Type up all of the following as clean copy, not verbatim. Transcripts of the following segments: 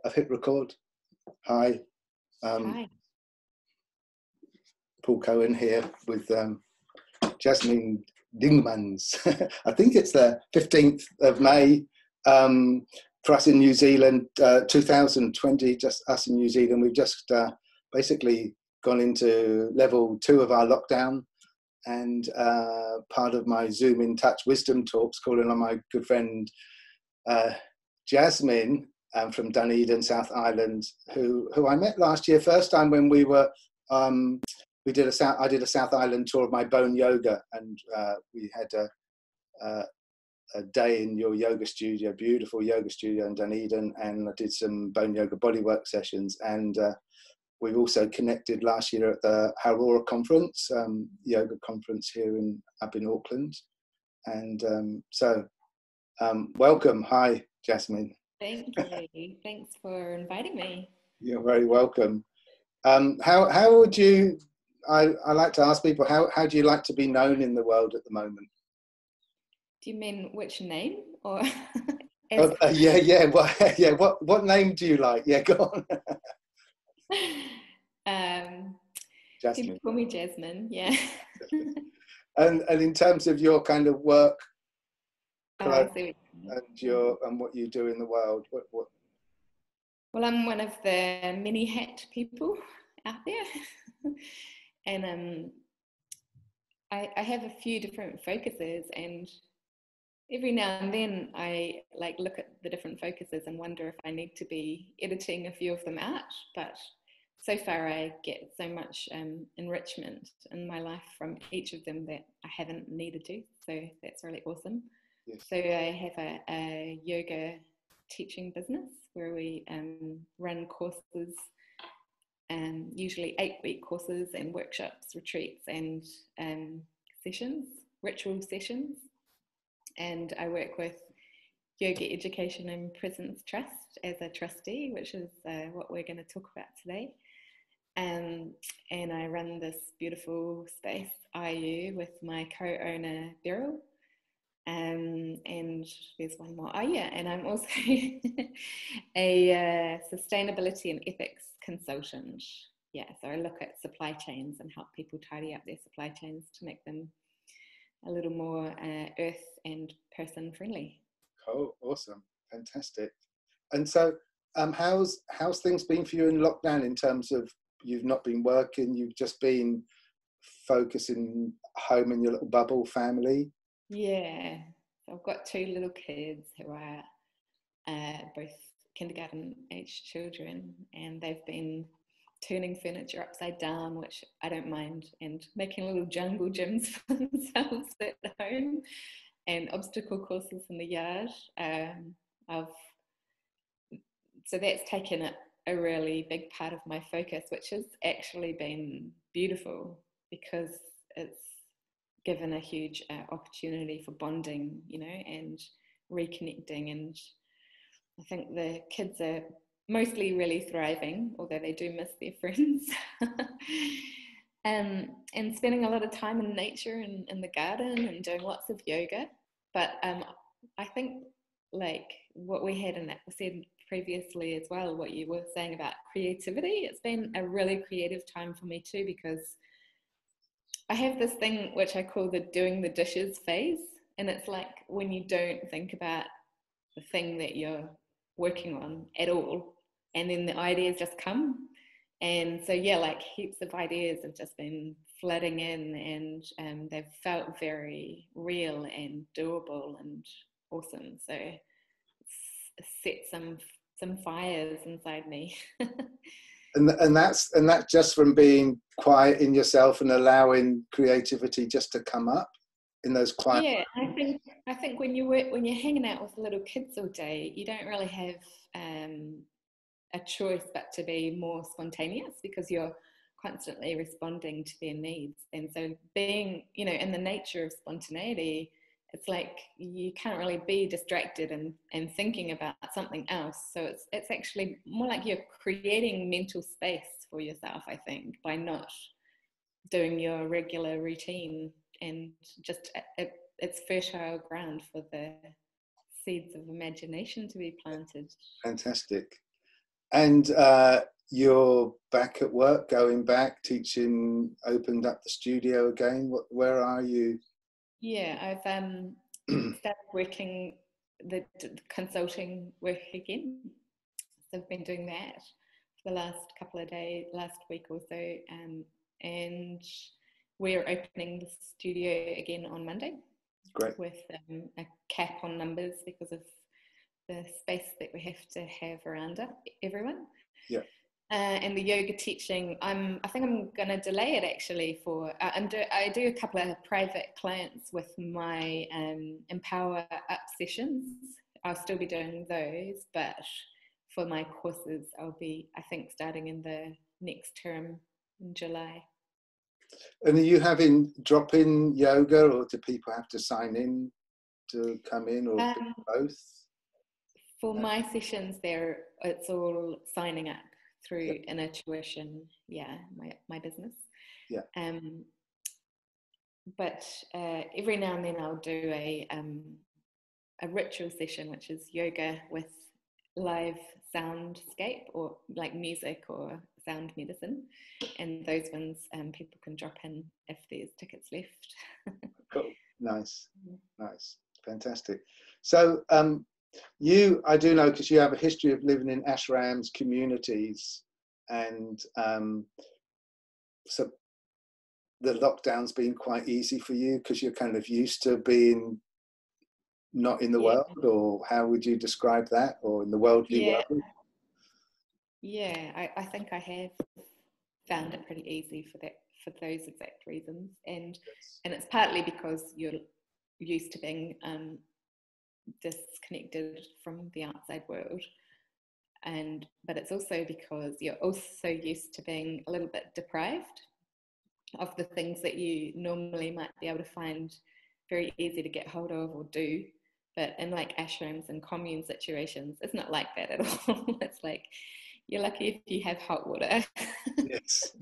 I've hit record. Hi. Hi. Paul Cohen here with Jasmin Dingemans. I think it's the 15th of May for us in New Zealand, 2020, just us in New Zealand. We've just basically gone into level 2 of our lockdown, and part of my Zoom in Touch wisdom talks, calling on my good friend Jasmin from Dunedin, South Island, who I met last year, first time when we were I did a South Island tour of my bone yoga, and we had a day in your yoga studio, beautiful yoga studio in Dunedin, and I did some bone yoga bodywork sessions. And we've also connected last year at the Aurora conference, yoga conference here up in Auckland. And welcome. Hi, Jasmin. Thank you. Thanks for inviting me. You're very welcome. How would you? I like to ask people, how do you like to be known in the world at the moment? Do you mean which name, or? Yeah. What name do you like? Yeah, go on. Jasmin. People call me Jasmin. Yeah. And in terms of your kind of work, and what you do in the world, what? Well, I'm one of the many hat people out there. And I have a few different focuses, and every now and then I look at the different focuses and wonder if I need to be editing a few of them out. But so far I get so much enrichment in my life from each of them that I haven't needed to. So that's really awesome. Yes. So I have a yoga teaching business where we run courses, usually 8-week courses and workshops, retreats and sessions, ritual sessions. And I work with Yoga Education and Presence Trust as a trustee, which is what we're going to talk about today. And I run this beautiful space, IU, with my co-owner, Beryl. And there's one more. Oh yeah, and I'm also a sustainability and ethics consultant. Yeah, so I look at supply chains and help people tidy up their supply chains to make them a little more earth and person friendly. Oh, awesome, fantastic. And so, how's things been for you in lockdown? In terms of, you've not been working, you've just been focusing home in your little bubble family. Yeah, so I've got 2 little kids who are both kindergarten aged children, and they've been turning furniture upside down, which I don't mind, and making little jungle gyms for themselves at home, and obstacle courses in the yard. So that's taken a really big part of my focus, which has actually been beautiful because it's given a huge opportunity for bonding, and reconnecting. And I think the kids are mostly really thriving, although they do miss their friends. And spending a lot of time in nature and in the garden and doing lots of yoga. But I think what we had said previously as well, what you were saying about creativity, it's been a really creative time for me too, because I have this thing which I call the doing the dishes phase. And it's like when you don't think about the thing that you're working on at all, and then the ideas just come. And so yeah, heaps of ideas have just been flooding in, and they've felt very real and doable and awesome. So it's set some fires inside me. And that's just from being quiet in yourself and allowing creativity just to come up in those quiet. Yeah, I think when you're hanging out with little kids all day, you don't really have a choice but to be more spontaneous, because you're constantly responding to their needs. And so being, in the nature of spontaneity, it's like you can't really be distracted and thinking about something else. So it's actually more like you're creating mental space for yourself, I think, by not doing your regular routine, and just it's fertile ground for the seeds of imagination to be planted. Fantastic. And you're back at work, going back, teaching, opened up the studio again. Where are you? Yeah, I've started working the consulting work again. So I've been doing that for the last couple of days, last week or so, and we're opening the studio again on Monday. Great. With a cap on numbers because of the space that we have to have around everyone. Yeah. And the yoga teaching, I think I'm going to delay it actually for, I do a couple of private clients with my Empower Up sessions. I'll still be doing those, but for my courses, I'll be, I think, starting in the next term in July. And are you having drop-in yoga, or do people have to sign in to come in, or both? For my sessions there, it's all signing up through Inner Tuition, my business. Yeah. But every now and then I'll do a ritual session, which is yoga with live soundscape or like music or sound medicine, and those ones people can drop in if there's tickets left. Cool. Nice, fantastic. So I do know, because you have a history of living in ashrams, communities, and so the lockdown's been quite easy for you because you're kind of used to being not in the world, or how would you describe that, or in the worldly world? Yeah, I think I have found it pretty easy for those exact reasons, and it's partly because you're used to being disconnected from the outside world, but it's also because you're also used to being a little bit deprived of the things that you normally might be able to find very easy to get hold of or do. But in like ashrams and commune situations, it's not like that at all. It's like you're lucky if you have hot water. Yes.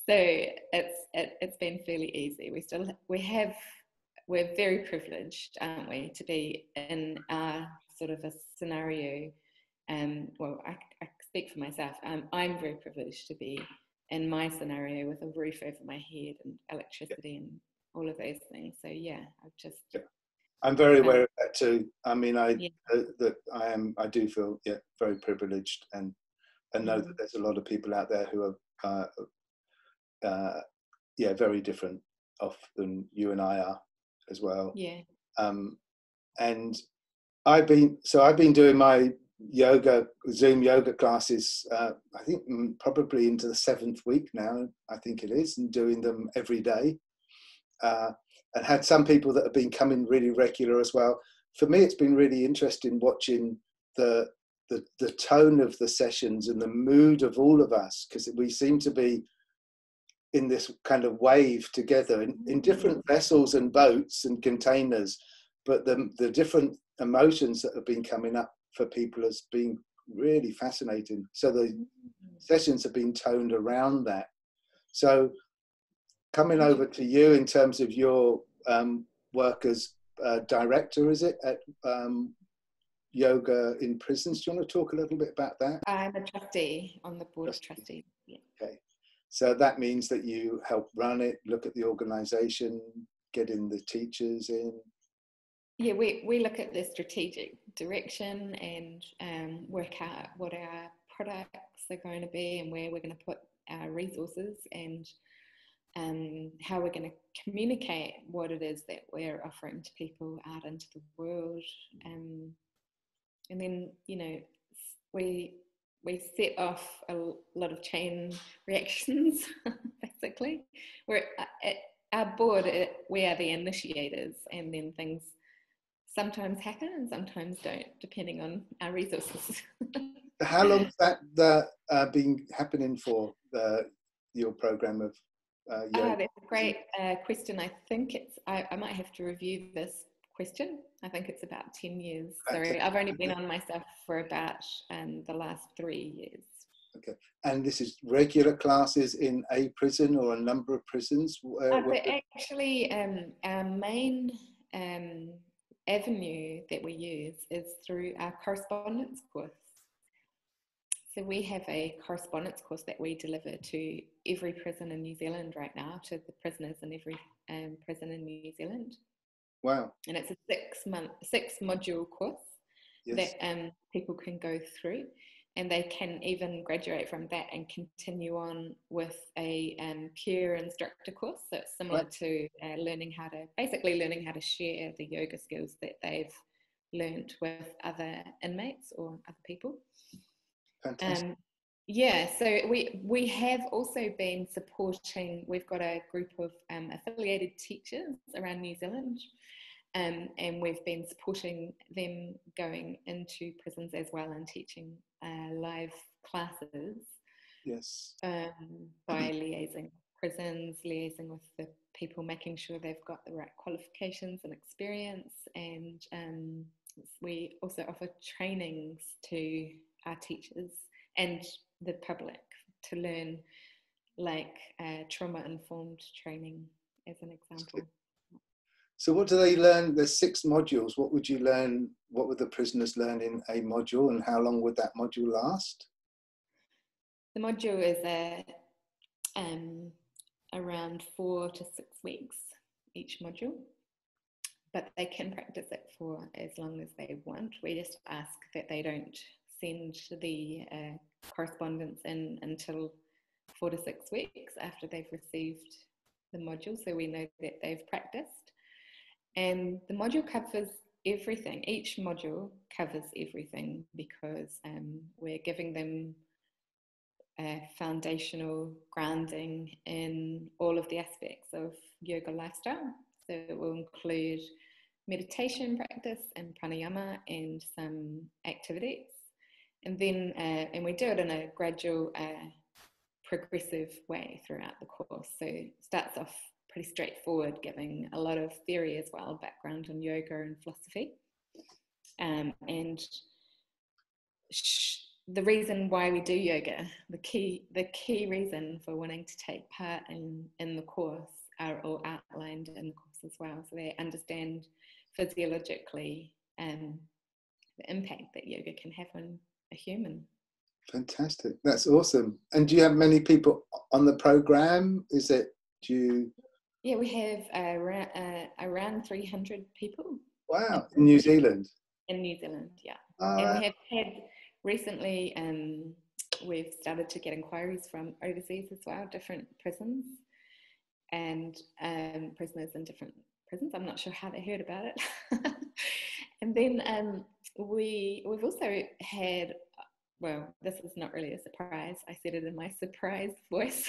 So it's been fairly easy. We're very privileged, aren't we, to be in our sort of a scenario. Well, I speak for myself. I'm very privileged to be in my scenario with a roof over my head and electricity and all of those things. So I'm very aware of that too. I mean, I do feel very privileged, and know that there's a lot of people out there who are very different off than you and I are as well. Yeah. And I've been doing my Zoom yoga classes, I think probably into the 7th week now, I think it is, and doing them every day. And had some people that have been coming really regular as well. For me, it's been really interesting watching the tone of the sessions and the mood of all of us, because we seem to be in this kind of wave together in different vessels and boats and containers, but the different emotions that have been coming up for people has been really fascinating. So the sessions have been toned around that. So coming over to you in terms of your work as director, is it, at Yoga in Prisons? Do you want to talk a little bit about that? I'm a trustee on the board of trustees. Yeah. Okay. So that means that you help run it, look at the organisation, getting the teachers in. Yeah, we look at the strategic direction and work out what our products are going to be and where we're going to put our resources, and how we're going to communicate what it is that we're offering to people out into the world. And then, we set off a lot of chain reactions, basically. We're at our board, we are the initiators, and then things sometimes happen and sometimes don't, depending on our resources. How long has that been happening for, your program of yoga? That's a great question. I think I might have to review this question. I think it's about 10 years. Sorry, I've only been on myself for about the last 3 years. Okay. And this is regular classes in a prison or a number of prisons? Actually, our main avenue that we use is through our correspondence course. So we have a correspondence course that we deliver to every prison in New Zealand right now, to the prisoners in every prison in New Zealand. Wow. And it's a 6-module course. Yes. That people can go through, and they can even graduate from that and continue on with a peer instructor course. So it's similar to learning how to share the yoga skills that they've learned with other inmates or other people. Fantastic. So we have also been supporting, we've got a group of affiliated teachers around New Zealand, and we've been supporting them going into prisons as well and teaching live classes. Yes. By liaising with prisons, liaising with the people, making sure they've got the right qualifications and experience, and we also offer trainings to our teachers and the public to learn, like trauma-informed training as an example. So what do they learn? There's 6 modules. What would you learn? What would the prisoners learn in a module, and how long would that module last? The module is around 4 to 6 weeks, each module, but they can practice it for as long as they want. We just ask that they don't send the correspondence in until 4 to 6 weeks after they've received the module, so we know that they've practiced. And the module covers everything. Each module covers everything because we're giving them a foundational grounding in all of the aspects of yoga lifestyle. So it will include meditation practice and pranayama and some activities. And then, and we do it in a gradual, progressive way throughout the course. So it starts off pretty straightforward, giving a lot of theory as well, background in yoga and philosophy. And the reason why we do yoga, the key reason for wanting to take part in the course are all outlined in the course as well. So they understand physiologically the impact that yoga can have on a human. Fantastic. That's awesome. And do you have many people on the program? Yeah, we have around 300 people. Wow, in New Zealand? In New Zealand, yeah. Oh, and we have had recently, we've started to get inquiries from overseas as well, different prisons and prisoners in different prisons. I'm not sure how they heard about it. And then we've also had, well, this is not really a surprise. I said it in my surprise voice.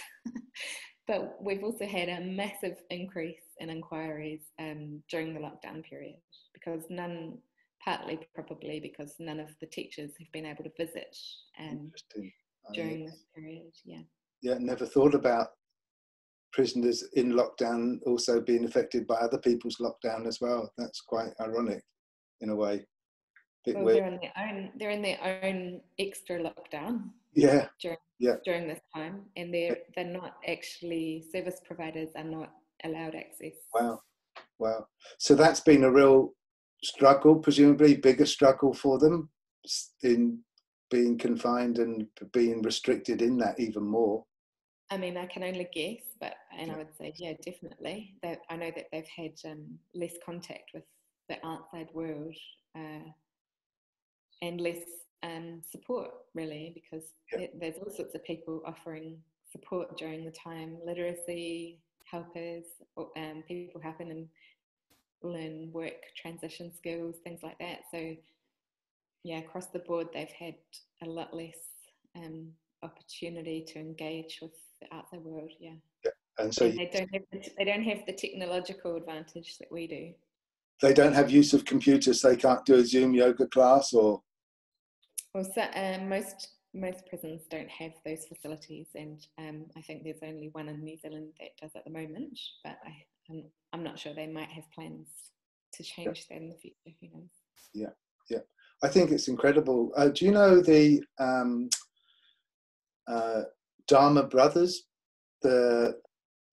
But we've also had a massive increase in inquiries during the lockdown period because partly probably because none of the teachers have been able to visit during this period. Yeah, never thought about prisoners in lockdown also being affected by other people's lockdown as well. That's quite ironic in a way. Well, they're in their own extra lockdown. Yeah. During this time, and they're not actually, service providers are not allowed access. Wow. So that's been a real struggle, presumably bigger struggle for them in being confined and being restricted in that even more. I mean, I can only guess, I would say, yeah, definitely. I know that they've had less contact with the outside world and less support, really, because there's all sorts of people offering support during the time, literacy helpers, people helping them learn work transition skills, things like that. So yeah, across the board they've had a lot less opportunity to engage with the outside world. And so they don't have the technological advantage that we do. They don't have use of computers, so they can't do a Zoom yoga class, or? Well, so, most prisons don't have those facilities, and I think there's only one in New Zealand that does at the moment, but I'm not sure. They might have plans to change that in the future, who knows. Yeah. I think it's incredible. Do you know the Dharma Brothers, the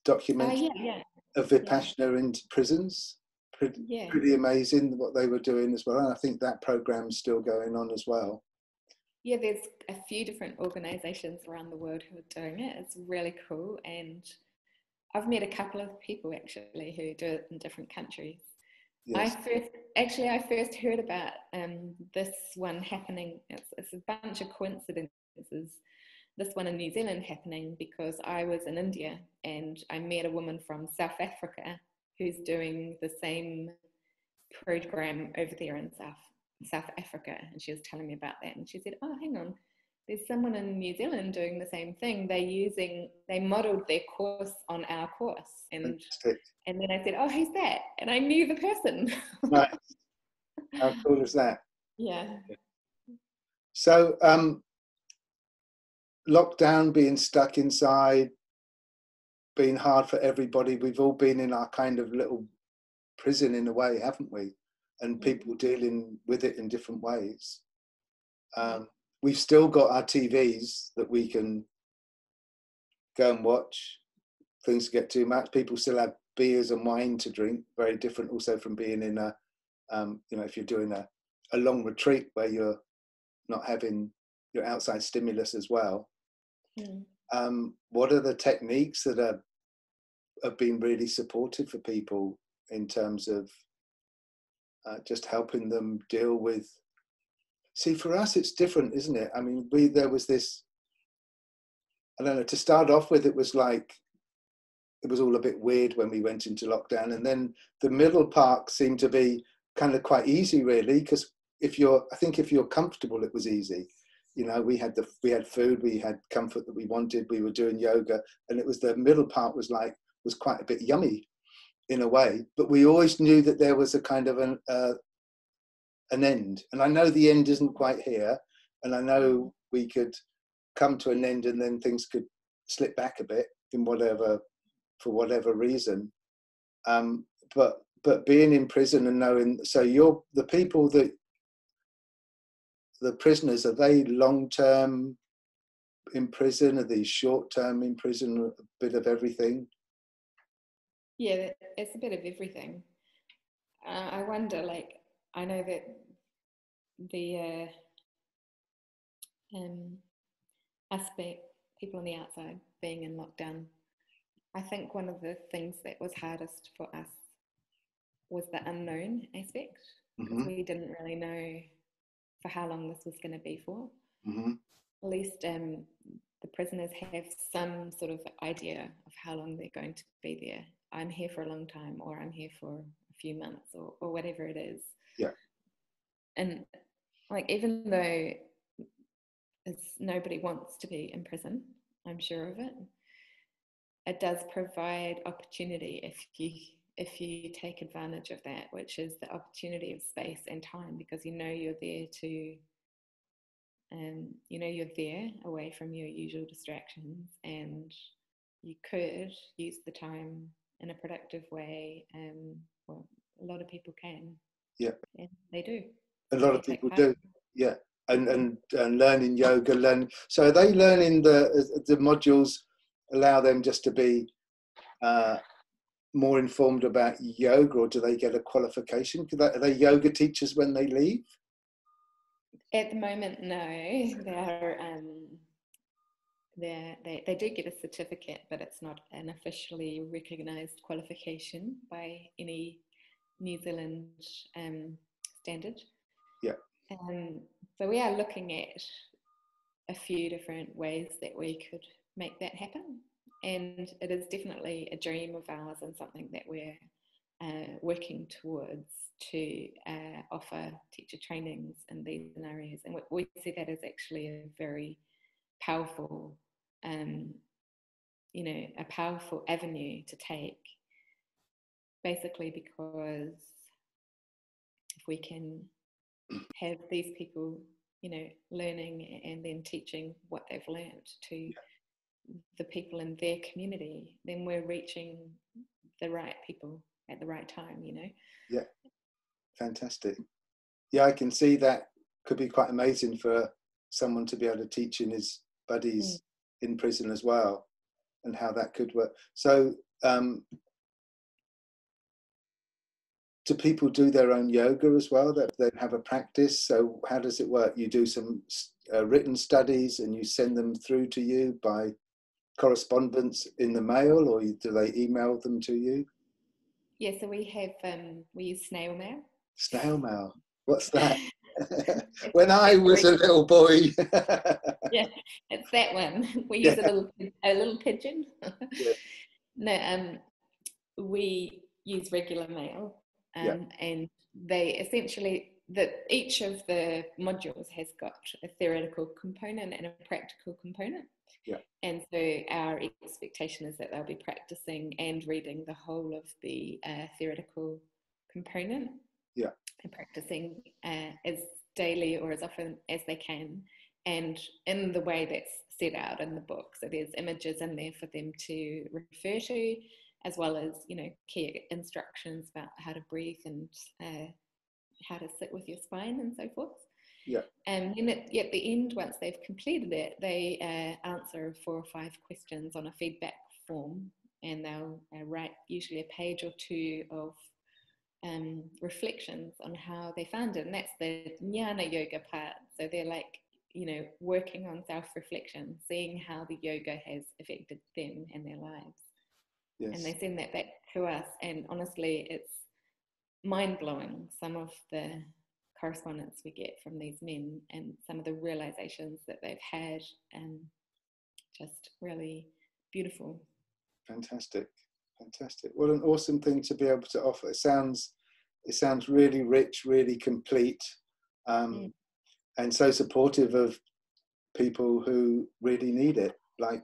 documentary of Vipassana into prisons? Pretty amazing what they were doing as well, and I think that program's still going on as well. Yeah, there's a few different organisations around the world who are doing it. It's really cool, and I've met a couple of people actually who do it in different countries. Yes. I first heard about this one happening. It's a bunch of coincidences. This one in New Zealand happening because I was in India and I met a woman from South Africa who's doing the same program over there in South Africa, and she was telling me about that, and she said, "Oh, hang on, there's someone in New Zealand doing the same thing. They modelled their course on our course," and then I said, "Oh, who's that?" And I knew the person. Nice. How cool is that? Yeah. So, lockdown, being stuck inside, being hard for everybody. We've all been in our kind of little prison in a way, haven't we? And people dealing with it in different ways. We've still got our TVs that we can go and watch. Things get too much. People still have beers and wine to drink. Very different also from being in a, if you're doing a long retreat where you're not having your outside stimulus as well. What are the techniques that have been really supportive for people in terms of just helping them deal with? See, for us, it's different, isn't it? I mean, there was this, I don't know, to start off with, it was like, it was all a bit weird when we went into lockdown. And then the middle part seemed to be kind of quite easy, really, because if you're comfortable, it was easy. You know, we had food, we had comfort that we wanted, we were doing yoga, and it was the middle part was quite a bit yummy in a way, but we always knew that there was a kind of an end. And I know the end isn't quite here, and I know we could come to an end and then things could slip back a bit for whatever reason. But being in prison and knowing, so you're the people that, the prisoners, are they long-term in prison? Are they short-term in prison? A bit of everything? Yeah, it's a bit of everything. I wonder, like, I know that the aspect, people on the outside being in lockdown, I think one of the things that was hardest for us was the unknown aspect, because we didn't really know for how long this was going to be for. At least the prisoners have some sort of idea of how long they're going to be there. I'm here for a long time, or I'm here for a few months, or whatever it is. Yeah. And like, even though nobody wants to be in prison, I'm sure of it, it does provide opportunity if you take advantage of that, which is the opportunity of space and time, because you're there to, you're there away from your usual distractions, and you could use the time in a productive way. Well, a lot of people can. Yeah. And they do. A lot of people do. Yeah. And learning yoga, so are they learning the modules allow them just to be more informed about yoga, or do they get a qualification? Are they yoga teachers when they leave? At the moment, no. They do get a certificate, but it's not an officially recognised qualification by any New Zealand standard. Yeah. So we are looking at a few different ways that we could make that happen, and it is definitely a dream of ours and something that we're working towards, to offer teacher trainings in these scenarios. And we see that as actually a very powerful, a powerful avenue to take, basically because if we can have these people, learning and then teaching what they've learned to the people in their community, then we're reaching the right people at the right time, Yeah, fantastic. Yeah, I can see that could be quite amazing for someone to be able to teach in his buddies in prison as well, and how that could work. So do people do their own yoga as well? That they have a practice? So how does it work? You do some written studies and you send them through to you by correspondence in the mail, or do they email them to you? Yeah, so we use snail mail. Snail mail, what's that? When I was a little boy. Yeah, it's that one. We use a little pigeon. Yeah. No, we use regular mail, Yeah. and they essentially, each of the modules has got a theoretical component and a practical component. Yeah. And so our expectation is that they'll be practicing and reading the whole of the theoretical component. Yeah. And practicing as daily or as often as they can, and in the way that's set out in the book. So there's images in there for them to refer to, as well as, you know, key instructions about how to breathe and how to sit with your spine and so forth. Yeah. And then at the end, once they've completed it, they answer 4 or 5 questions on a feedback form, and they'll write usually a page or 2 of reflections on how they found it. And that's the jnana yoga part. So they're like, you know, working on self-reflection, seeing how the yoga has affected them and their lives. Yes. And they send that back to us, and honestly, it's mind-blowing, some of the correspondence we get from these men and some of the realizations that they've had, and just really beautiful. Fantastic. What an awesome thing to be able to offer. It sounds really rich, really complete, and so supportive of people who really need it, like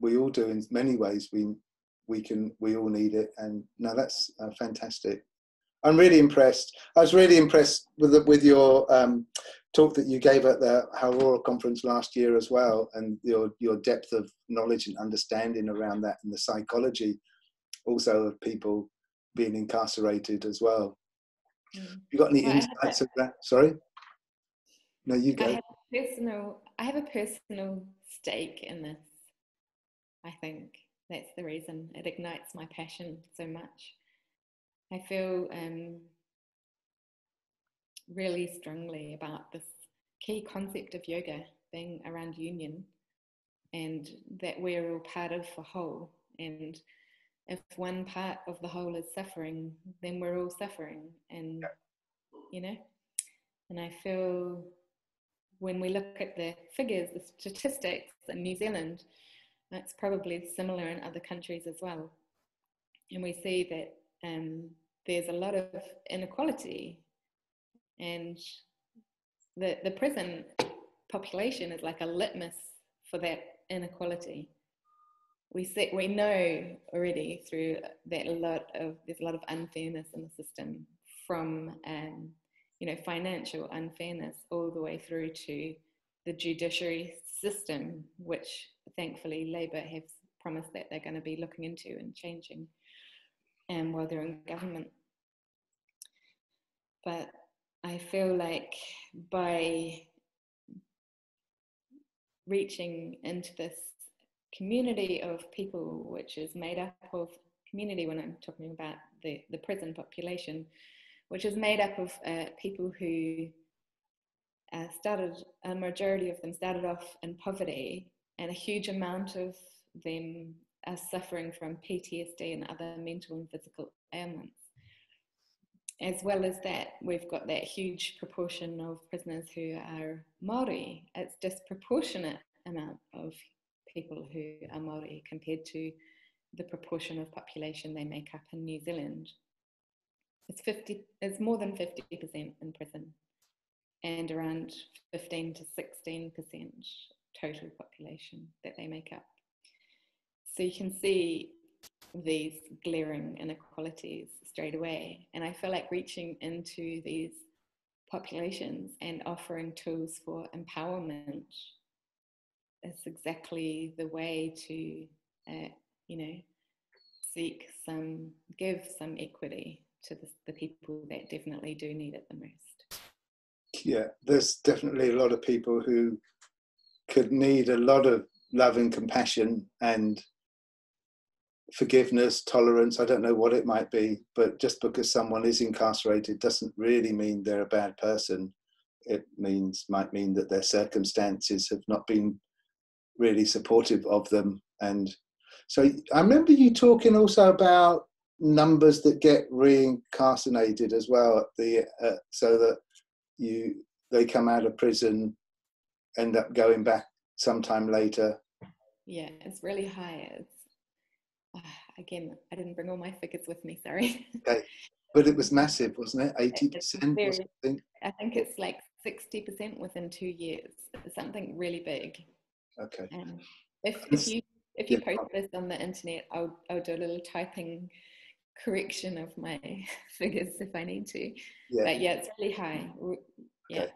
we all do in many ways. We all need it, and no, that's fantastic. I'm really impressed. I was really impressed with your talk that you gave at the Aurora conference last year as well, and your depth of knowledge and understanding around that, and the psychology also of people being incarcerated as well. You got any insights of that? Sorry? No, you go. I have a personal stake in this. I think that's the reason it ignites my passion so much. I feel really strongly about this key concept of yoga being around union, and that we're all part of a whole. And if one part of the whole is suffering, then we're all suffering. And, you know, and I feel when we look at the figures, the statistics in New Zealand, that's probably similar in other countries as well. And we see that there's a lot of inequality, and the prison population is like a litmus for that inequality. We know already through that there's a lot of unfairness in the system, from you know, financial unfairness all the way through to the judiciary system, which thankfully Labour have promised that they're going to be looking into and changing while they're in government. But I feel like by reaching into this community of people, which is made up of community, when I'm talking about the prison population, which is made up of people who a majority of them started off in poverty, and a huge amount of them are suffering from PTSD and other mental and physical ailments. As well as that, we've got that huge proportion of prisoners who are Māori. It's disproportionate amount of people who are Māori compared to the proportion of population they make up in New Zealand. It's more than 50% in prison, and around 15 to 16% total population that they make up. So you can see these glaring inequalities straight away. And I feel like reaching into these populations and offering tools for empowerment is exactly the way to, you know, give some equity to the people that definitely do need it the most. Yeah, there's definitely a lot of people who could need a lot of love and compassion and forgiveness, tolerance. I don't know what it might be, but just because someone is incarcerated doesn't really mean they're a bad person. it might mean that their circumstances have not been really supportive of them. And so I remember you talking also about numbers that get reincarnated as well, so that they come out of prison, end up going back sometime later. Yeah, it's really high. It's, again, I didn't bring all my figures with me, sorry. Okay. But it was massive, wasn't it? 80% or something? I think it's like 60% within 2 years. It's something really big. Okay. If you post this on the internet, I'll do a little typing correction of my figures if I need to. Yeah. But yeah, it's really high. Yeah. Okay.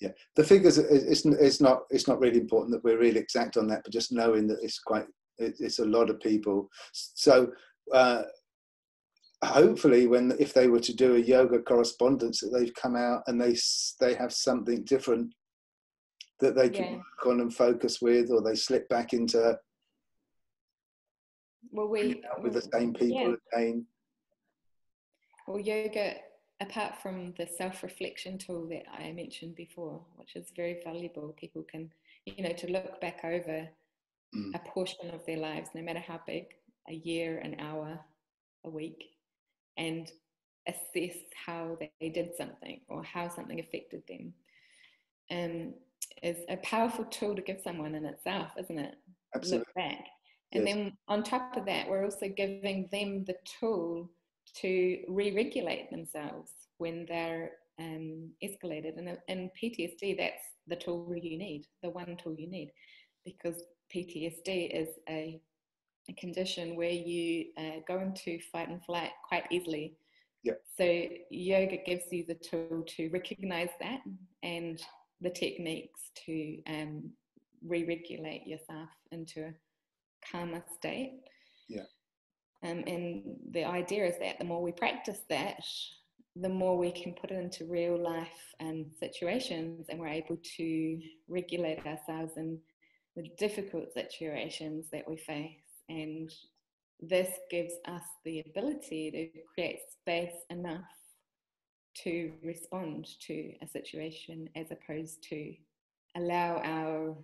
Yeah. The figures, it's not really important that we're really exact on that, but just knowing that it's a lot of people. So hopefully if they were to do a yoga correspondence, that they've come out and they have something different that they can work on and focus with, or they slip back into with the same people again. Well, yoga, apart from the self-reflection tool that I mentioned before, which is very valuable, people can, to look back over a portion of their lives, no matter how big, a year, an hour, a week, and assess how they did something or how something affected them, is a powerful tool to give someone in itself, isn't it? Absolutely. Look back. And then on top of that, we're also giving them the tool to re-regulate themselves when they're escalated. And in PTSD, that's the tool you need, the one tool you need, because PTSD is a condition where you go into fight and flight quite easily. Yeah. So yoga gives you the tool to recognize that and the techniques to re-regulate yourself into a calmer state. Yeah. And the idea is that the more we practice that, the more we can put it into real life situations, and we're able to regulate ourselves in the difficult situations that we face. And this gives us the ability to create space enough to respond to a situation, as opposed to allow our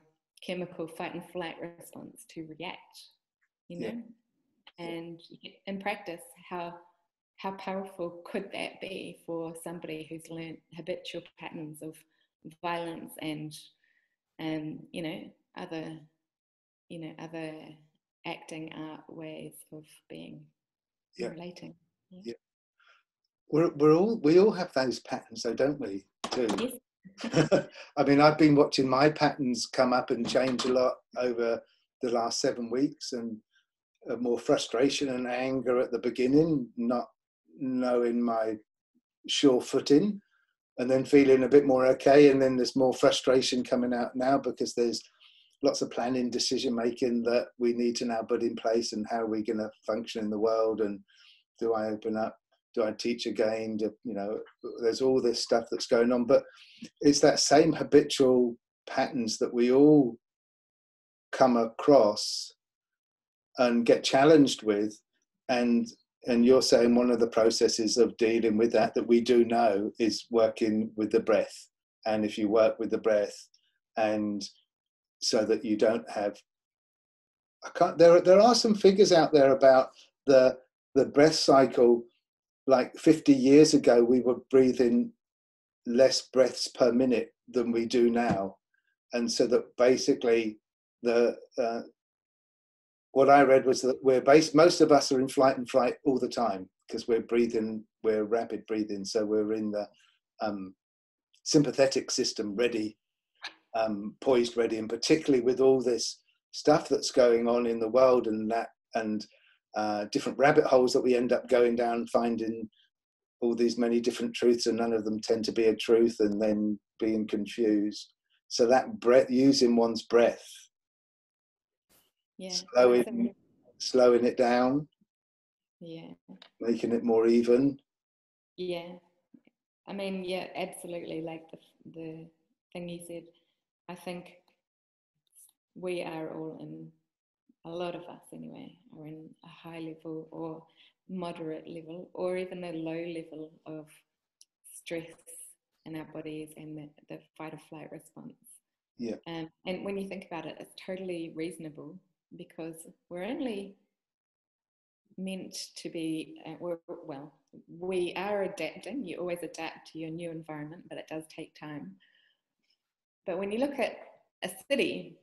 chemical fight and flight response to react, And in practice, how powerful could that be for somebody who's learned habitual patterns of violence and other acting out ways of being relating. Yeah. We all have those patterns, though, don't we? Too. Yes. I mean, I've been watching my patterns come up and change a lot over the last 7 weeks, and more frustration and anger at the beginning, not knowing my sure footing, and then feeling a bit more okay, and then there's more frustration coming out now because there's lots of planning, decision making that we need to now put in place, and how are we going to function in the world, and do I open up, do I teach again, there's all this stuff that's going on. But it's that same habitual patterns that we all come across and get challenged with, and you're saying one of the processes of dealing with that we do know is working with the breath. And if you work with the breath, and so that you don't have, there are some figures out there about the breath cycle. Like 50 years ago, we were breathing less breaths per minute than we do now, and so that basically what I read was that most of us are in flight and flight all the time, because we're rapid breathing, so we're in the sympathetic system, ready, poised, ready, and particularly with all this stuff that's going on in the world, and different rabbit holes that we end up going down, finding all these many different truths, and none of them tend to be a truth, and then being confused. So that breath, using one's breath, slowing it down, making it more even. I mean, absolutely. Like the thing you said, I think we are all in, a lot of us anyway, are in a high level or moderate level or even a low level of stress in our bodies and the fight or flight response. Yeah. And when you think about it, it's totally reasonable, because we're only meant to be, we are adapting. You always adapt to your new environment, but it does take time. But when you look at a city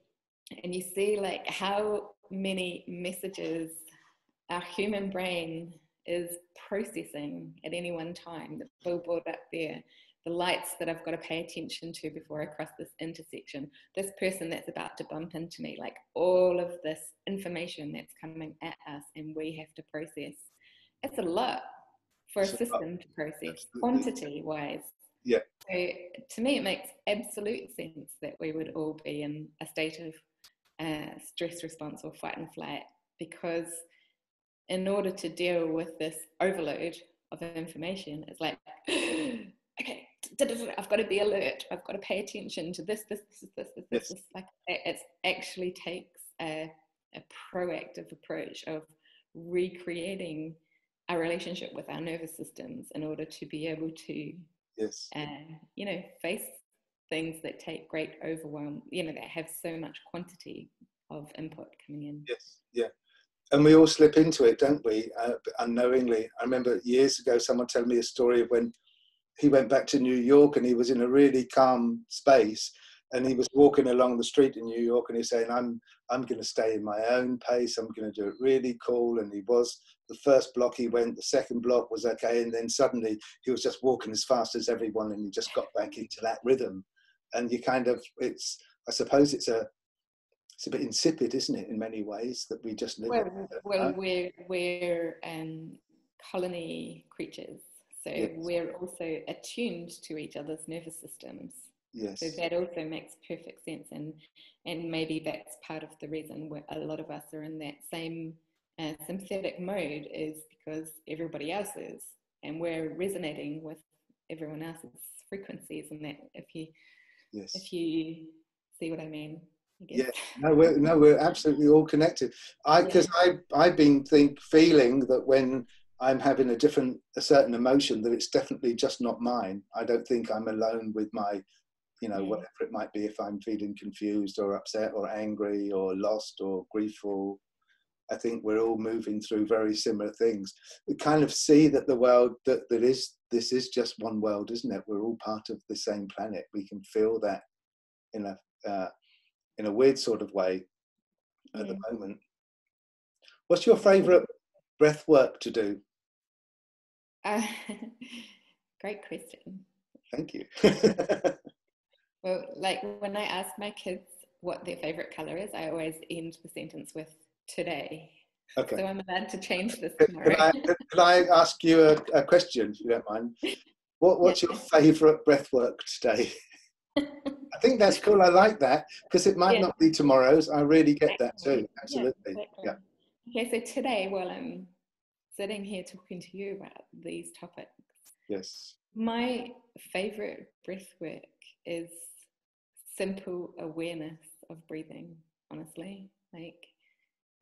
and you see like how many messages our human brain is processing at any one time, the billboard up there, the lights that I've got to pay attention to before I cross this intersection, this person that's about to bump into me, like all of this information that's coming at us and we have to process. It's a lot for a system to process, quantity-wise. Yeah. So to me, it makes absolute sense that we would all be in a state of stress response or fight and flight, because in order to deal with this overload of information, it's like, okay, I've got to be alert. I've got to pay attention to this. Like, it actually takes a proactive approach of recreating our relationship with our nervous systems in order to be able to, face things that take great overwhelm, that have so much quantity of input coming in. Yes, yeah. And we all slip into it, don't we? Unknowingly. I remember years ago someone telling me a story of when he went back to New York and he was in a really calm space, and he was walking along the street in New York and he's saying, I'm going to stay in my own pace, I'm going to do it really cool. And he was, the first block he went, the second block was okay, and then suddenly he was just walking as fast as everyone, and he just got back into that rhythm. And you kind of, I suppose it's a bit insipid, isn't it, in many ways, that we just live. We're colony creatures, so yes. We're also attuned to each other's nervous systems. Yes. So that also makes perfect sense, and maybe that's part of the reason where a lot of us are in that same sympathetic mode, is because everybody else is, and we're resonating with everyone else's frequencies, and that if you see what I mean. Yeah, we're absolutely all connected. I've been feeling that when I'm having a certain emotion, that it's definitely just not mine. I don't think I'm alone with my, whatever it might be, if I'm feeling confused or upset or angry or lost or griefful. I think we're all moving through very similar things. We kind of see that the world, this is just one world, isn't it? We're all part of the same planet. We can feel that in a weird sort of way at the moment. What's your favourite breath work to do? Great question. Thank you. Well, like when I ask my kids what their favourite colour is, I always end the sentence with today. Okay. So I'm allowed to change this tomorrow. Can I ask you a question, if you don't mind? What's your favourite breath work today? I think that's cool. I like that, because it might not be tomorrow's. I really get that too. Absolutely. Yeah. Okay, so today, while I'm sitting here talking to you about these topics, yes, my favorite breath work is simple awareness of breathing. Honestly, like,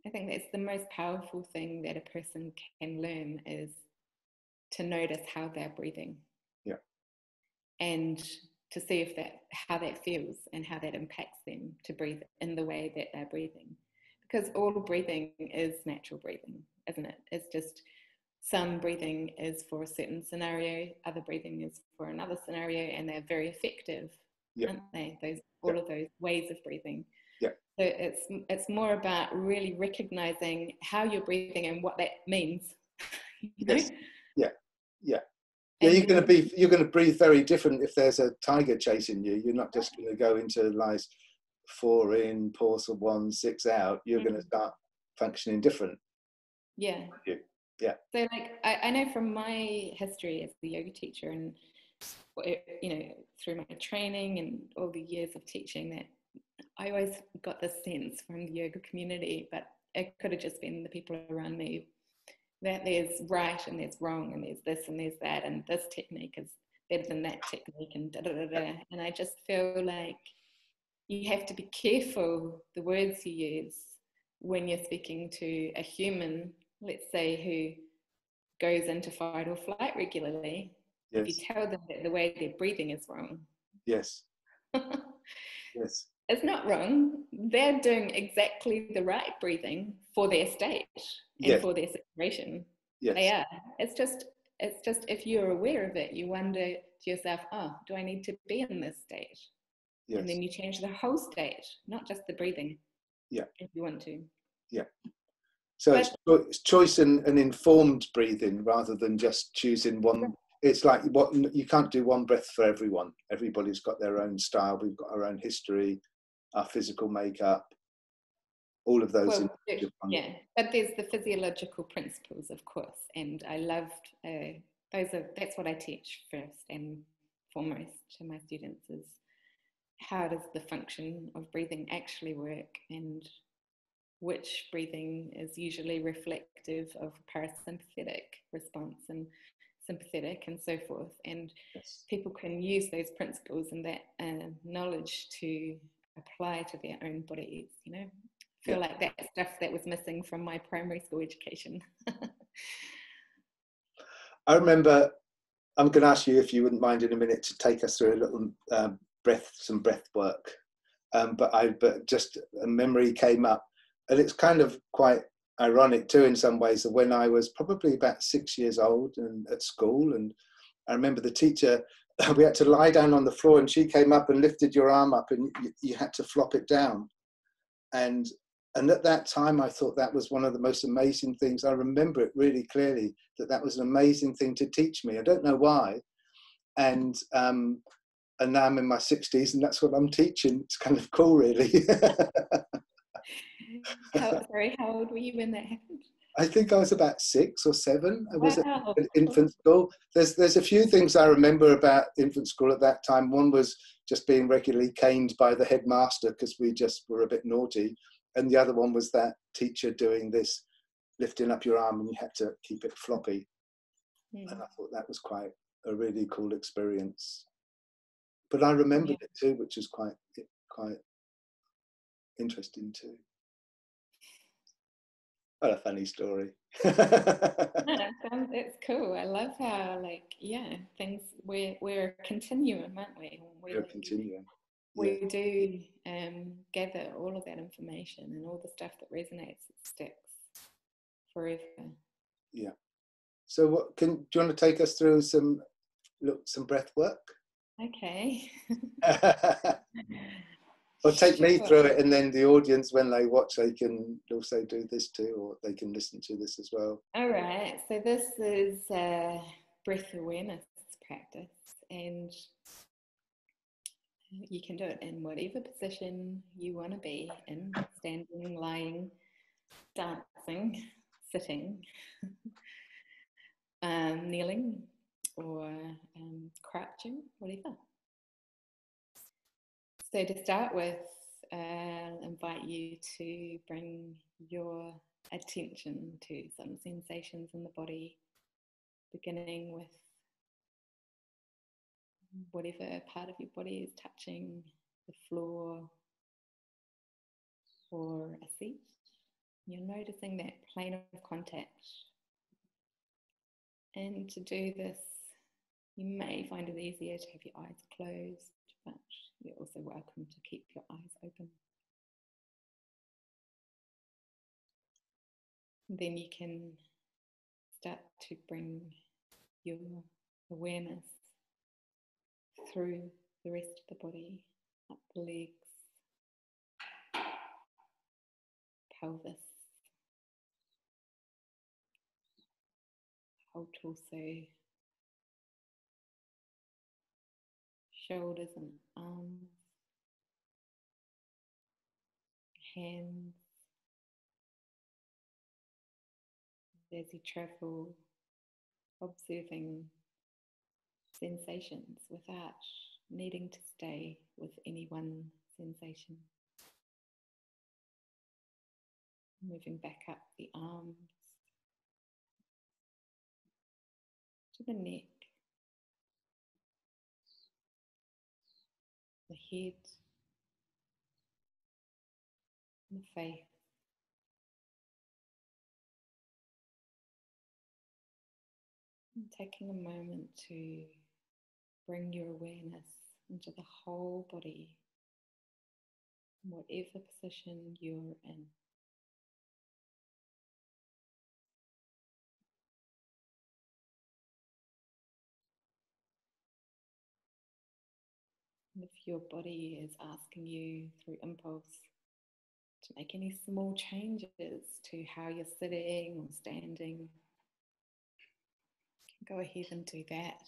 I think that's the most powerful thing that a person can learn, is to notice how they're breathing. Yeah. And to see how that feels and how that impacts them to breathe in the way that they're breathing. Because all breathing is natural breathing, isn't it? It's just some breathing is for a certain scenario, other breathing is for another scenario, and they're very effective, aren't they? All of those ways of breathing. Yeah. So it's more about really recognizing how you're breathing and what that means. Yes. Yeah. Yeah. Yeah, you're going to breathe very different if there's a tiger chasing you. You're not just going to go into lies 4 in, pause for 1, 6 out. You're going to start functioning different. Yeah. Yeah. So like I know from my history as a yoga teacher, and through my training and all the years of teaching, that I always got this sense from the yoga community, but it could have just been the people around me, that there's right and there's wrong and there's this and there's that, and this technique is better than that technique, and and I just feel like you have to be careful the words you use when you're speaking to a human, let's say, who goes into fight or flight regularly. If you tell them that the way they're breathing is wrong. Yes. Yes. It's not wrong. They're doing exactly the right breathing for their state and for their situation. Yes. They are. It's just if you're aware of it, you wonder to yourself, oh, do I need to be in this state? Yes. And then you change the whole state, not just the breathing. Yeah. If you want to. Yeah. So it's choice and informed breathing rather than just choosing one. It's like you can't do one breath for everyone. Everybody's got their own style. We've got our own history, our physical makeup, all of those. Yeah, but there's the physiological principles, of course, and I loved that's what I teach first and foremost to my students is how does the function of breathing actually work, and which breathing is usually reflective of parasympathetic response and sympathetic and so forth. And people can use those principles and that knowledge to apply to their own bodies, you know. I feel like that stuff that was missing from my primary school education. I remember, I'm going to ask you if you wouldn't mind in a minute to take us through a little some breath work. But just a memory came up, and it's kind of quite ironic too in some ways, that when I was probably about 6 years old and at school, and I remember the teacher, we had to lie down on the floor, and she came up and lifted your arm up, and you had to flop it down. And at that time, I thought that was one of the most amazing things. I remember it really clearly, that was an amazing thing to teach me. I don't know why. And now I'm in my 60s, and that's what I'm teaching. It's kind of cool, really. How old were you when that happened? I think I was about 6 or 7. I was at infant school. There's a few things I remember about infant school at that time. One was just being regularly caned by the headmaster because we just were a bit naughty. And the other one was that teacher doing this, lifting up your arm, and you had to keep it floppy. And I thought that was quite a really cool experience. But I remembered it too, which was quite interesting too. What a funny story. No, it's cool. I love how, things, we're a continuum, aren't we? We're a continuum. We do gather all of that information, and all the stuff that resonates, it sticks forever. Yeah. So do you want to take us through some breath work? Okay. Or take me through it, and then the audience, when they watch, they can also do this too, or they can listen to this as well. All right. So this is breath awareness practice, and you can do it in whatever position you want to be in: standing, lying, dancing, sitting, kneeling, or crouching, whatever. So to start with, I'll invite you to bring your attention to some sensations in the body, beginning with whatever part of your body is touching the floor or a seat. You're noticing that plane of contact. And to do this, you may find it easier to have your eyes closed, but you're also welcome to keep your eyes open. And then you can start to bring your awareness through the rest of the body, up the legs, pelvis, whole torso, shoulders and arms, hands. As you travel, observing sensations without needing to stay with any one sensation. Moving back up the arms to the neck, the head, and the face. And taking a moment to bring your awareness into the whole body, whatever position you're in. And if your body is asking you through impulse to make any small changes to how you're sitting or standing, you can go ahead and do that.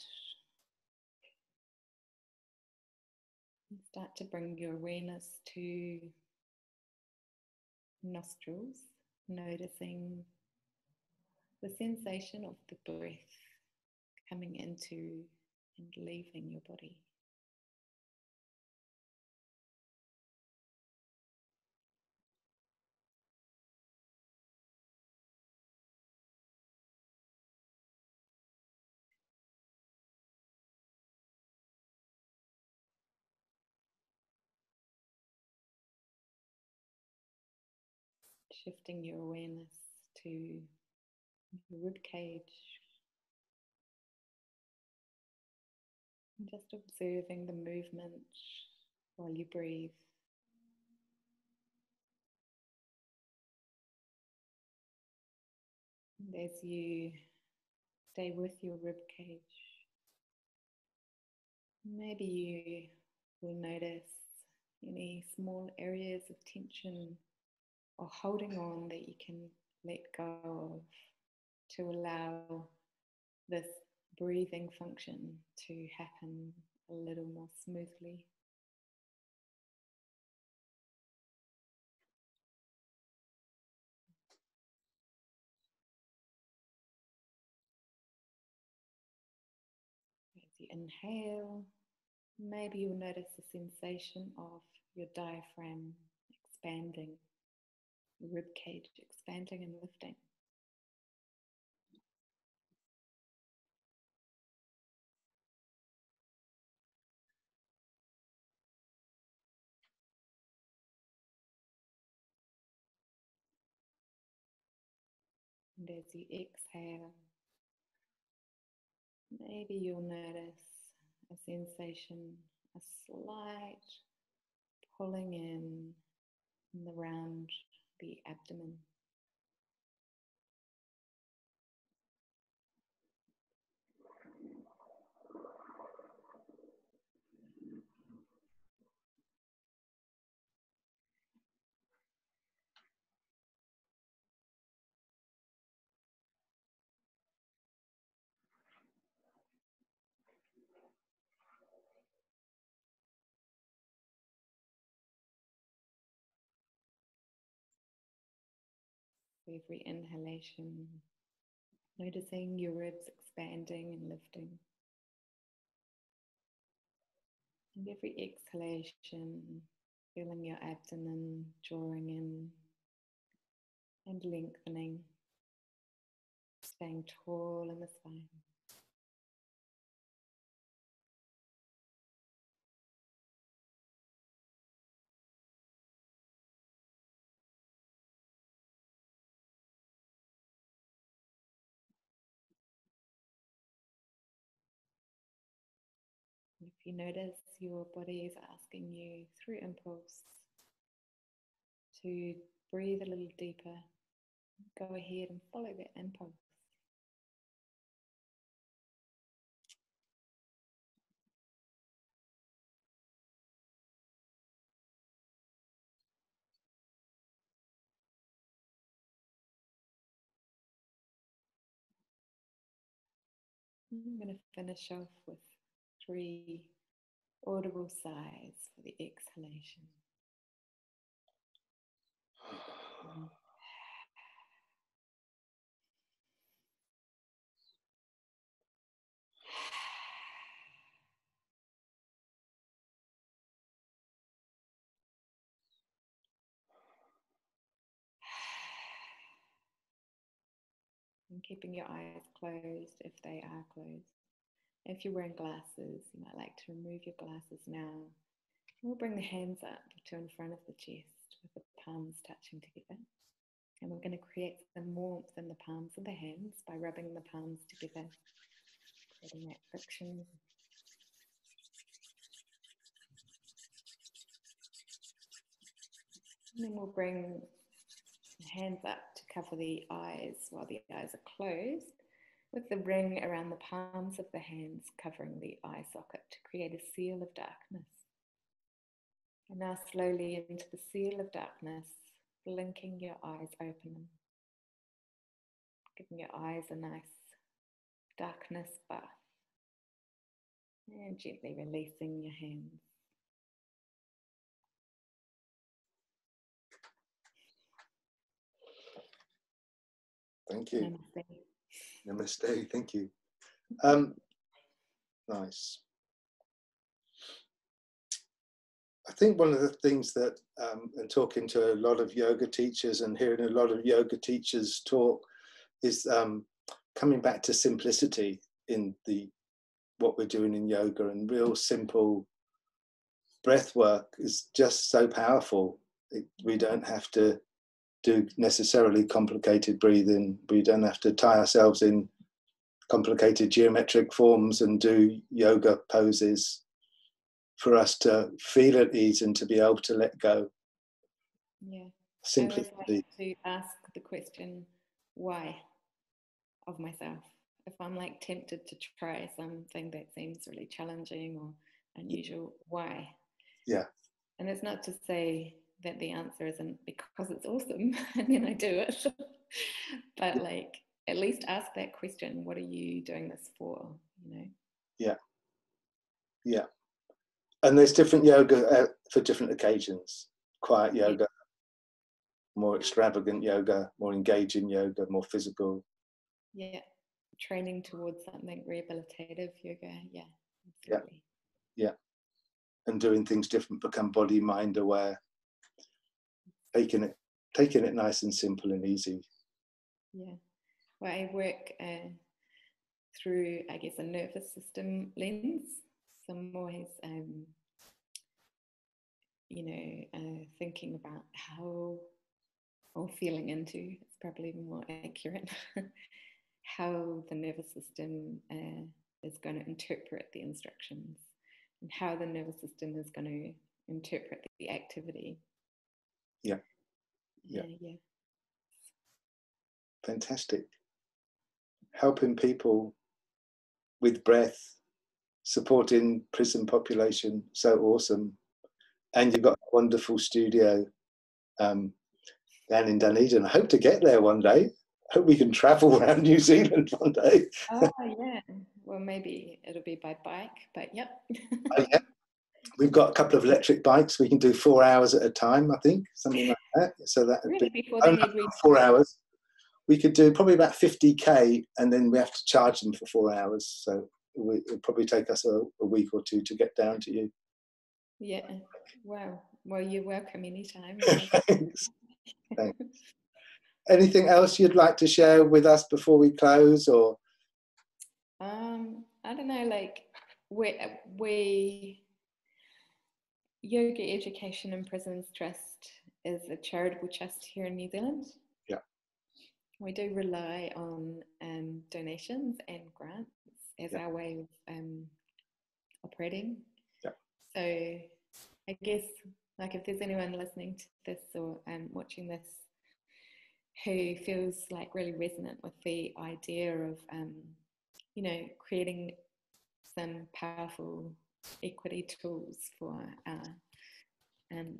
And start to bring your awareness to nostrils, noticing the sensation of the breath coming into and leaving your body. Shifting your awareness to your rib cage, and just observing the movement while you breathe. And as you stay with your rib cage, maybe you will notice any small areas of tension or holding on that you can let go of to allow this breathing function to happen a little more smoothly. As you inhale, maybe you'll notice the sensation of your diaphragm expanding, your rib cage expanding and lifting. And as you exhale, maybe you'll notice a sensation, a slight pulling in and around the abdomen. Every inhalation, noticing your ribs expanding and lifting. And every exhalation, feeling your abdomen drawing in and lengthening, staying tall in the spine. If you notice your body is asking you through impulse to breathe a little deeper, go ahead and follow that impulse. I'm going to finish off with 3 audible sighs for the exhalation. And keeping your eyes closed if they are closed. If you're wearing glasses, you might like to remove your glasses now. We'll bring the hands up to in front of the chest with the palms touching together. And we're going to create some warmth in the palms of the hands by rubbing the palms together, creating that friction. And then we'll bring the hands up to cover the eyes while the eyes are closed, with the ring around the palms of the hands covering the eye socket to create a seal of darkness. And now slowly into the seal of darkness, blinking your eyes open, giving your eyes a nice darkness bath, and gently releasing your hands. Thank you. Namaste. Namaste. Thank you. Nice. I think one of the things that, and talking to a lot of yoga teachers and hearing a lot of yoga teachers talk, is coming back to simplicity in what we're doing in yoga, and real simple breath work is just so powerful. We don't have to do necessarily complicated breathing. We don't have to tie ourselves in complicated geometric forms and do yoga poses for us to feel at ease and to be able to let go. Yeah. Simply. I always like to ask the question, why, of myself. If I'm like tempted to try something that seems really challenging or unusual, why? Yeah. And it's not to say that the answer isn't because it's awesome and then I do it, but like at least ask that question, what are you doing this for, you know? Yeah. Yeah. And there's different yoga for different occasions. Quiet yoga, more extravagant yoga, more engaging yoga, more physical. Yeah. Training towards something rehabilitative yoga. Yeah. Absolutely. Yeah. And doing things different, become body, mind aware. Taking it nice and simple and easy. Yeah. Well, I work through, I guess, a nervous system lens. So I'm always, thinking about how, or feeling into, it's probably more accurate, how the nervous system is going to interpret the instructions and how the nervous system is going to interpret the activity. Yeah. Fantastic. Helping people with breath, supporting prison population, so awesome. And you've got a wonderful studio down in Dunedin. I hope to get there one day. I hope we can travel around New Zealand one day. Oh yeah, well maybe it'll be by bike, but yep. Yeah. We've got a couple of electric bikes. We can do 4 hours at a time, I think, something like that. So that would really be before they need 4 hours. We could do probably about 50k, and then we have to charge them for 4 hours. So it'll probably take us a week or two to get down to you. Yeah. Wow. Well, you're welcome anytime. Thanks. Thanks. Anything else you'd like to share with us before we close, or? I don't know. Like we Yoga Education and Prisons Trust is a charitable trust here in New Zealand. Yeah. We do rely on donations and grants as our way of operating. Yeah. So I guess like if there's anyone listening to this or watching this who feels like really resonant with the idea of creating some powerful equity tools for our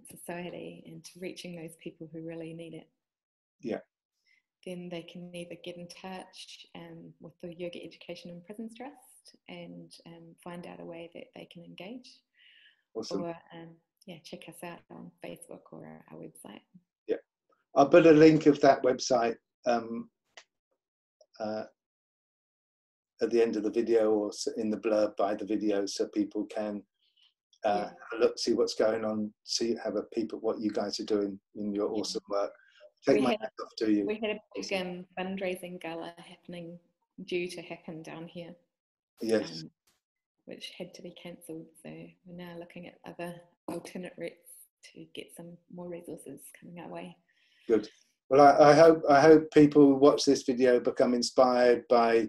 society and to reaching those people who really need it. Yeah. Then they can either get in touch with the Yoga Education and Prisons Trust and find out a way that they can engage. Awesome. Or check us out on Facebook or our website. Yeah, I'll put a link of that website at the end of the video or in the blurb by the video, so people can have a look, see what's going on, have a peep at what you guys are doing in your awesome work. Take my hat off to you. We had a big fundraising gala due to happen down here. Yes. Which had to be cancelled. So we're now looking at other alternate routes to get some more resources coming our way. Good. Well, I hope people watch this video become inspired by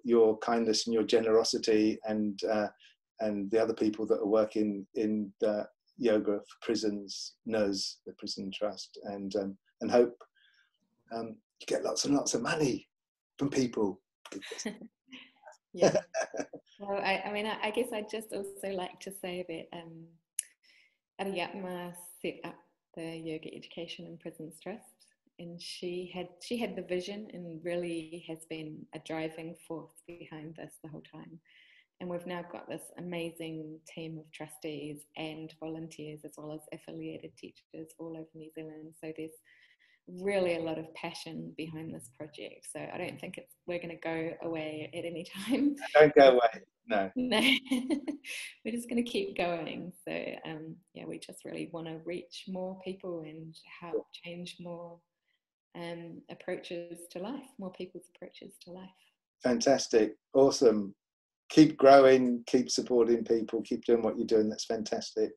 your kindness and your generosity, and the other people that are working in the yoga for prisons, NUS, the Prison Trust, and hope you get lots and lots of money from people. Yeah. Well, I mean, I guess I'd just also like to say that Ariadna set up the Yoga Education in Prisons Trust, and she had the vision and really has been a driving force behind this the whole time. And we've now got this amazing team of trustees and volunteers, as well as affiliated teachers all over New Zealand. So there's really a lot of passion behind this project. So I don't think we're going to go away at any time. Don't go away. No. No, we're just going to keep going. So yeah, we just really want to reach more people and help change more approaches to life, more people's approaches to life. Fantastic. Awesome. Keep growing, keep supporting people, keep doing what you're doing. That's fantastic.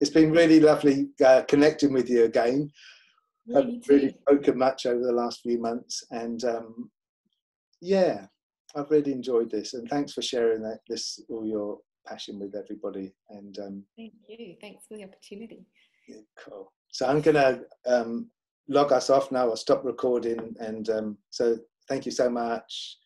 It's been really lovely connecting with you again. I've really spoken much over the last few months, and yeah, I've really enjoyed this, and thanks for sharing all your passion with everybody. And thank you. Thanks for the opportunity. Yeah, cool. So I'm gonna log us off now. I'll stop recording, and so thank you so much.